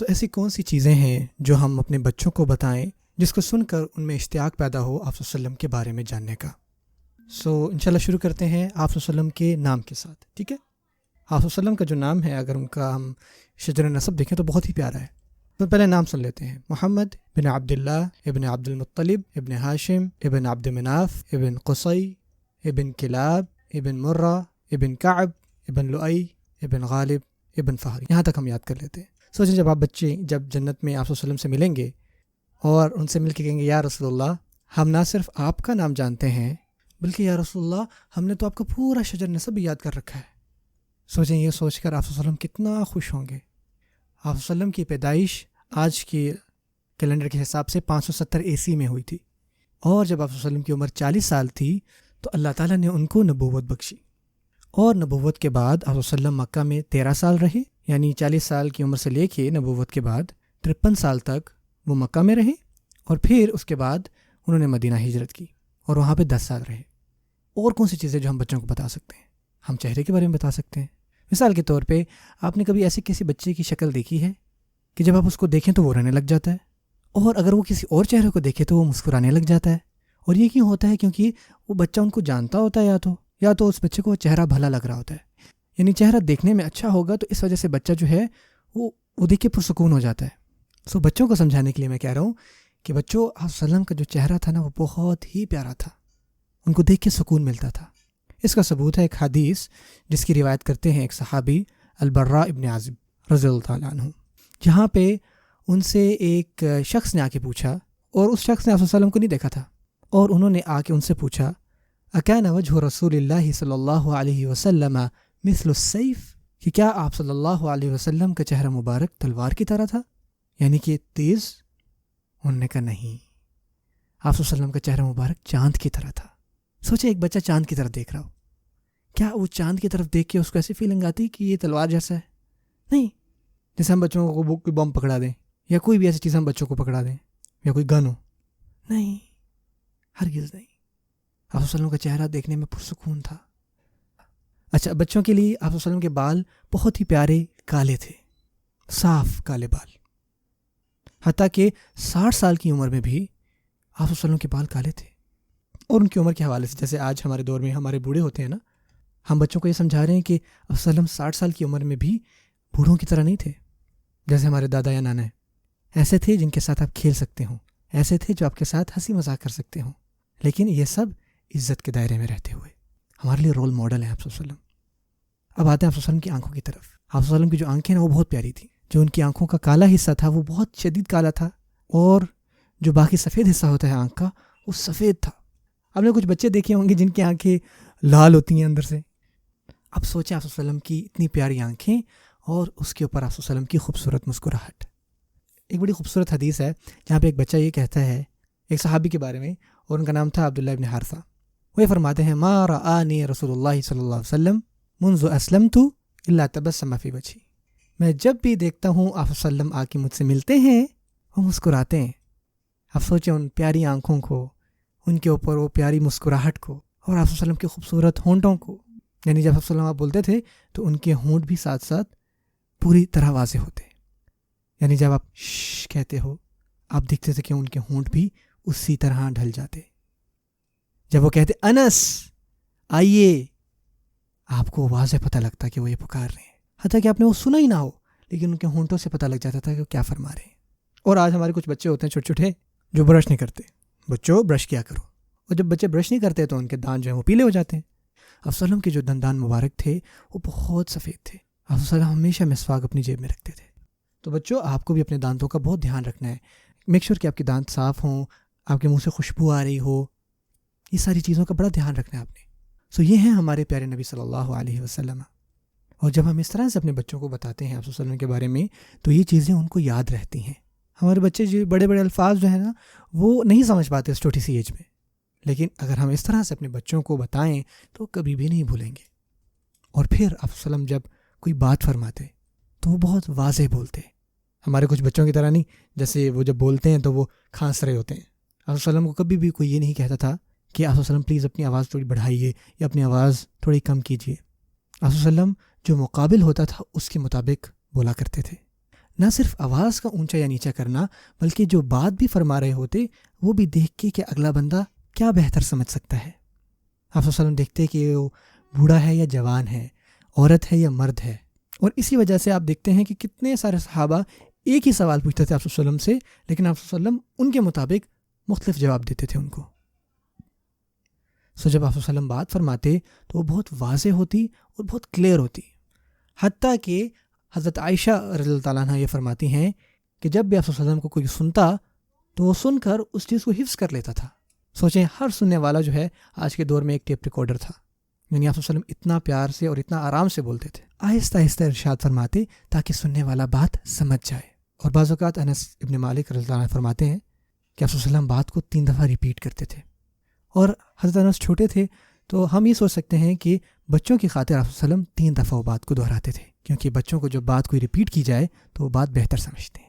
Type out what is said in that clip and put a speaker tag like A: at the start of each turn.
A: ایسی کون سی چیزیں ہیں جو ہم اپنے بچوں کو بتائیں جس کو سن کر ان میں اشتیاق پیدا ہو آپ صلی اللہ علیہ وسلم کے بارے میں جاننے کا؟ انشاءاللہ شروع کرتے ہیں آپ صلی اللہ علیہ وسلم کے نام کے ساتھ، ٹھیک ہے؟ آپ صلی اللہ علیہ وسلم کا جو نام ہے، اگر ان کا ہم شجر نسب دیکھیں تو بہت ہی پیارا ہے۔ تو پہلے نام سن لیتے ہیں: محمد بن عبداللہ ابن عبد المطلب ابن ہاشم ابن عبد مناف ابن قصی ابن کلاب ابن مرہ ابن کعب ابن لؤی ابن غالب ابن فہر۔ یہاں تک ہم یاد کر لیتے ہیں۔ سوچیں جب آپ بچے جب جنت میں آپ صلی اللہ علیہ وسلم سے ملیں گے اور ان سے مل کے کہیں گے یا رسول اللہ، ہم نہ صرف آپ کا نام جانتے ہیں بلکہ یا رسول اللہ ہم نے تو آپ کا پورا شجر نسب بھی یاد کر رکھا ہے۔ سوچیں، یہ سوچ کر آپ صلی اللہ علیہ وسلم کتنا خوش ہوں گے۔ آپ صلی اللہ علیہ وسلم کی پیدائش آج کے کیلنڈر کے حساب سے 570 عیسوی میں ہوئی تھی، اور جب آپ صلی اللہ علیہ وسلم کی عمر 40 سال تھی تو اللہ تعالیٰ نے ان کو نبوت بخشی، اور نبوت کے بعد آپ صلی اللہ علیہ وسلم مکہ میں 13 سال رہے، یعنی 40 سال کی عمر سے لے کے نبوت کے بعد 53 سال تک وہ مکہ میں رہے، اور پھر اس کے بعد انہوں نے مدینہ ہجرت کی اور وہاں پہ 10 سال رہے۔ اور کون سی چیزیں جو ہم بچوں کو بتا سکتے ہیں؟ ہم چہرے کے بارے میں بتا سکتے ہیں۔ مثال کے طور پہ آپ نے کبھی ایسے کسی بچے کی شکل دیکھی ہے کہ جب آپ اس کو دیکھیں تو وہ رونے لگ جاتا ہے، اور اگر وہ کسی اور چہرے کو دیکھے تو وہ مسکرانے لگ جاتا ہے؟ اور یہ کیوں ہوتا ہے؟ کیونکہ وہ بچہ ان کو جانتا ہوتا ہے، یا تو اس بچے کو چہرہ بھلا لگ رہا ہوتا ہے، یعنی چہرہ دیکھنے میں اچھا ہوگا تو اس وجہ سے بچہ جو ہے وہ دیکھ کے پرسکون ہو جاتا ہے۔ بچوں کو سمجھانے کے لیے میں کہہ رہا ہوں کہ بچوں، آپ صلی اللہ علیہ وسلم کا جو چہرہ تھا نا وہ بہت ہی پیارا تھا، ان کو دیکھ کے سکون ملتا تھا۔ اس کا ثبوت ہے ایک حدیث جس کی روایت کرتے ہیں ایک صحابی البراء ابن عازب رضی اللہ تعالیٰ عنہ، جہاں پہ ان سے ایک شخص نے آ کے پوچھا، اور اس شخص نے آپ صلی اللہ علیہ وسلم کو نہیں دیکھا تھا، اور انہوں نے آ کے ان سے پوچھا اکان وجہ رسول اللہ صلی اللہ علیہ وسلم مثل السیف، کہ کیا آپ صلی اللہ علیہ وسلم کا چہرہ مبارک تلوار کی طرح تھا، یعنی کہ تیز؟ انہوں نے کہا نہیں، آپ صلی اللہ علیہ وسلم کا چہرہ مبارک چاند کی طرح تھا۔ سوچے ایک بچہ چاند کی طرف دیکھ رہا ہو، کیا وہ چاند کی طرف دیکھ کے اس کو ایسی فیلنگ آتی کہ یہ تلوار جیسا ہے؟ نہیں۔ جیسے ہم بچوں کو کوئی بم پکڑا دیں یا کوئی بھی ایسی چیز ہم بچوں کو پکڑا دیں یا کوئی گن ہو، نہیں، ہرگز نہیں۔ آپ صلی اللہ علیہ وسلم کا چہرہ دیکھنے میں پرسکون تھا۔ اچھا، بچوں کے لیے آپ صلی اللہ علیہ وسلم کے بال بہت ہی پیارے کالے تھے، صاف کالے بال، حتیٰ کہ 60 سال کی عمر میں بھی آپ صلی اللہ علیہ وسلم کے بال کالے تھے۔ اور ان کی عمر کے حوالے سے، جیسے آج ہمارے دور میں ہمارے بوڑھے ہوتے ہیں نا، ہم بچوں کو یہ سمجھا رہے ہیں کہ آپ صلی اللہ علیہ وسلم 60 سال کی عمر میں بھی بوڑھوں کی طرح نہیں تھے، جیسے ہمارے دادا یا نانا ہیں۔ ایسے تھے جن کے ساتھ آپ کھیل سکتے ہوں، ایسے تھے جو آپ کے ساتھ ہنسی مذاق کر سکتے ہوں، لیکن یہ سب عزت کے دائرے میں رہتے ہوئے ہمارے لیے رول ماڈل ہیں آپ صلی اللہ علیہ وسلم۔ اب آتے ہیں آپ صلی اللہ علیہ وسلم کی آنکھوں کی طرف۔ آپ صلی اللہ علیہ وسلم کی جو آنکھیں ہیں وہ بہت پیاری تھیں۔ جو ان کی آنکھوں کا کالا حصہ تھا وہ بہت شدید کالا تھا، اور جو باقی سفید حصہ ہوتا ہے آنکھ کا وہ سفید تھا۔ آپ نے کچھ بچے دیکھے ہوں گے جن کی آنکھیں لال ہوتی ہیں اندر سے۔ اب سوچیں آپ صلی اللہ علیہ وسلم کی اتنی پیاری آنکھیں، اور اس کے اوپر آپ صلی اللہ علیہ وسلم کی خوبصورت مسکراہٹ۔ ایک بڑی خوبصورت حدیث ہے جہاں پہ ایک بچہ یہ کہتا ہے ایک صحابی کے بارے میں، اور ان کا نام تھا عبداللہ ابن حارثہ۔ وہ یہ فرماتے ہیں ما رآنی رسول اللہ صلی اللہ علیہ وسلم منذ اسلمت الا تبسم فی وجہی، میں جب بھی دیکھتا ہوں آپ صلی اللہ علیہ وسلم آ کے مجھ سے ملتے ہیں وہ مسکراتے ہیں۔ آپ سوچیں ان پیاری آنکھوں کو، ان کے اوپر وہ پیاری مسکراہٹ کو، اور آپ صلی اللہ علیہ وسلم کے خوبصورت ہونٹوں کو، یعنی جب آپ صلی اللہ علیہ وسلم بولتے تھے تو ان کے ہونٹ بھی ساتھ ساتھ پوری طرح واضح ہوتے، یعنی جب آپ شش کہتے ہو آپ دیکھتے تھے کہ ان کے ہونٹ بھی اسی طرح ڈھل جاتے۔ جب وہ کہتے انس آئیے، آپ کو واضح پتہ لگتا کہ وہ یہ پکار رہے ہیں، حتیٰ کہ آپ نے وہ سنا ہی نہ ہو، لیکن ان کے ہونٹوں سے پتہ لگ جاتا تھا کہ وہ کیا فرما رہے ہیں۔ اور آج ہمارے کچھ بچے ہوتے ہیں چھوٹے چھوٹے جو برش نہیں کرتے۔ بچوں برش کیا کرو، اور جب بچے برش نہیں کرتے تو ان کے دانت جو ہیں وہ پیلے ہو جاتے ہیں۔ آپ صلی اللہ علیہ وسلم کے جو دندان مبارک تھے وہ بہت سفید تھے۔ آپ صلی اللہ علیہ وسلم ہمیشہ مسواک اپنی جیب میں رکھتے تھے۔ تو بچوں، آپ کو بھی اپنے دانتوں کا بہت دھیان رکھنا ہے۔ میک شور کہ آپ کے دانت صاف ہوں، آپ کے منہ سے خوشبو آ رہی ہو، یہ ساری چیزوں کا بڑا دھیان رکھنا ہے آپ نے۔ یہ ہیں ہمارے پیارے نبی صلی اللہ علیہ وسلم۔ اور جب ہم اس طرح سے اپنے بچوں کو بتاتے ہیں آپ صلی اللہ علیہ وسلم کے بارے میں تو یہ چیزیں ان کو یاد رہتی ہیں۔ ہمارے بچے جو بڑے بڑے الفاظ جو ہیں نا وہ نہیں سمجھ پاتے اس چھوٹی سی ایج میں، لیکن اگر ہم اس طرح سے اپنے بچوں کو بتائیں تو کبھی بھی نہیں بھولیں گے۔ اور پھر آپ صلی اللہ علیہ وسلم جب کوئی بات فرماتے تو وہ بہت واضح بولتے، ہمارے کچھ بچوں کی طرح نہیں، جیسے وہ جب بولتے ہیں تو وہ کھانس رہے ہوتے ہیں۔ آپ صلی اللہ علیہ وسلم کو کبھی بھی کوئی یہ نہیں کہتا تھا کہ آپ صلی اللہ علیہ وسلم پلیز اپنی آواز تھوڑی بڑھائیے یا اپنی آواز تھوڑی کم کیجیے۔ آپ صلی اللہ علیہ وسلم جو مقابل ہوتا تھا اس کے مطابق بولا کرتے تھے، نہ صرف آواز کا اونچا یا نیچا کرنا بلکہ جو بات بھی فرما رہے ہوتے وہ بھی دیکھ کے کہ اگلا بندہ کیا بہتر سمجھ سکتا ہے۔ آپ صلی اللہ علیہ وسلم دیکھتے کہ وہ بوڑھا ہے یا جوان ہے، عورت ہے یا مرد ہے، اور اسی وجہ سے آپ دیکھتے ہیں کہ کتنے سارے صحابہ ایک ہی سوال پوچھتے تھے آپ صلی اللہ علیہ وسلم سے، لیکن آپ صلی اللہ علیہ وسلم ان کے مطابق مختلف جواب دیتے تھے ان کو۔ جب آپ صلی اللہ علیہ وسلم بات فرماتے تو وہ بہت واضح ہوتی اور بہت کلیئر ہوتی، حتیٰ کہ حضرت عائشہ رضی اللہ تعالیٰ عنہ یہ فرماتی ہیں کہ جب بھی آپ صلی اللہ علیہ وسلم کو کوئی سنتا تو وہ سن کر اس چیز کو حفظ کر لیتا تھا۔ سوچیں، ہر سننے والا جو ہے آج کے دور میں ایک ٹیپ ریکارڈر تھا، یعنی آپ صلی اللہ علیہ وسلم اتنا پیار سے اور اتنا آرام سے بولتے تھے، آہستہ آہستہ ارشاد فرماتے تاکہ سننے والا بات سمجھ جائے۔ اور بعض اوقات انس ابن مالک رضی اللہ عنہ فرماتے ہیں کہ آپ صلی اللہ علیہ وسلم بات کو 3 دفعہ ریپیٹ کرتے تھے، اور حضرت انس چھوٹے تھے تو ہم یہ سوچ سکتے ہیں کہ بچوں کی خاطر آپ صلی اللہ علیہ وسلم 3 دفعہ وہ بات کو دہراتے تھے، کیونکہ بچوں کو جب بات کوئی ریپیٹ کی جائے تو وہ بات بہتر سمجھتے ہیں۔